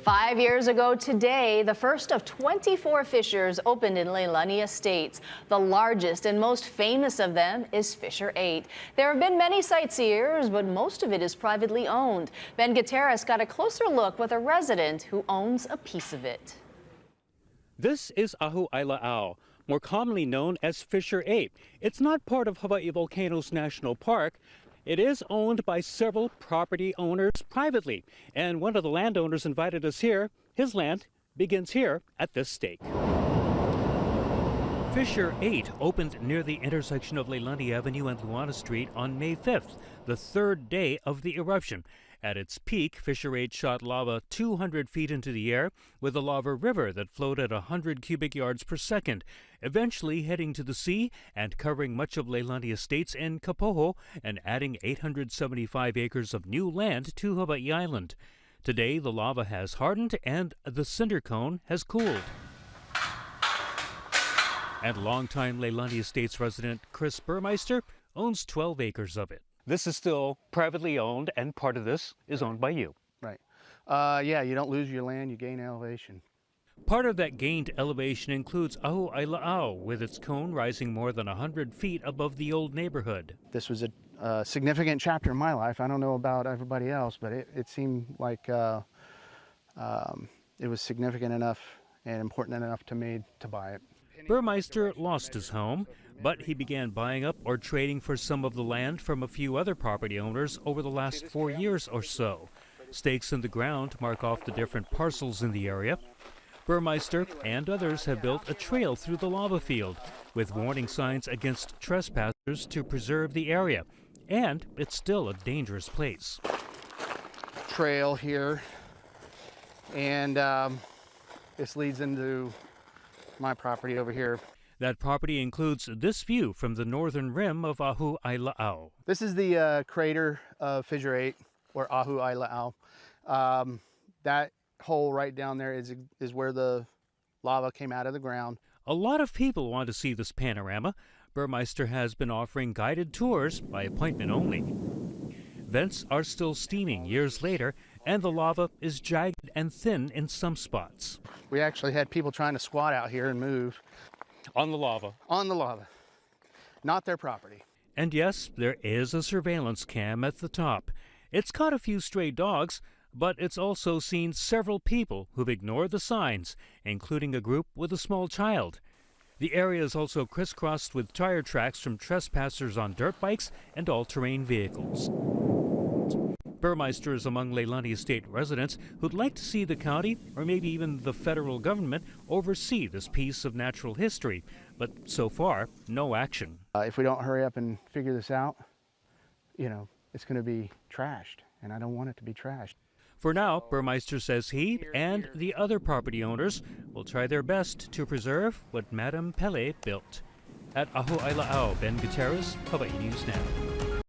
5 years ago today, the first of 24 fissures opened in Leilani Estates. The largest and most famous of them is Fissure 8. There have been many sightseers, but most of it is privately owned. Ben Gutierrez got a closer look with a resident who owns a piece of it. This is Ahu'aila'au, more commonly known as Fissure 8. It's not part of Hawaii Volcanoes National Park. It is owned by several property owners privately, and one of the landowners invited us here. His land begins here at this stake. Fissure 8 opened near the intersection of Leilani Avenue and Luana Street on May 5th, the third day of the eruption. At its peak, Fissure 8 shot lava 200 feet into the air with a lava river that flowed at 100 cubic yards per second, eventually heading to the sea and covering much of Leilani Estates and Kapoho and adding 875 acres of new land to Hawaii Island. Today, the lava has hardened and the cinder cone has cooled. And longtime Leilani Estates resident Chris Burmeister owns 12 acres of it. This is still privately owned, and part of this is owned by you. Right. Yeah, you don't lose your land, you gain elevation. Part of that gained elevation includes Ahu'aila'au, with its cone rising more than 100 feet above the old neighborhood. This was a significant chapter in my life. I don't know about everybody else, but it seemed like it was significant enough and important enough to me to buy it. Burmeister lost his home, but he began buying up or trading for some of the land from a few other property owners over the last 4 years or so. Stakes in the ground mark off the different parcels in the area. Burmeister and others have built a trail through the lava field with warning signs against trespassers to preserve the area. And it's still a dangerous place. Trail here, and this leads into my property over here. That property includes this view from the northern rim of Ahu'aila'au. This is the crater of Fissure 8, or Ahu'aila'au. That hole right down there is where the lava came out of the ground. A lot of people want to see this panorama. Burmeister has been offering guided tours by appointment only. Vents are still steaming years later, and the lava is jagged and thin in some spots. We actually had people trying to squat out here and move. On the lava. On the lava. Not their property. And yes, there is a surveillance cam at the top. It's caught a few stray dogs, but it's also seen several people who've ignored the signs, including a group with a small child. The area is also crisscrossed with tire tracks from trespassers on dirt bikes and all-terrain vehicles. Burmeister is among Leilani Estate residents who'd like to see the county, or maybe even the federal government, oversee this piece of natural history. But so far, no action. If we don't hurry up and figure this out, it's going to be trashed, and I don't want it to be trashed. For now, Burmeister says he and the other property owners will try their best to preserve what Madame Pele built. At Ahu'aila'au, Ben Gutierrez, Hawaii News Now.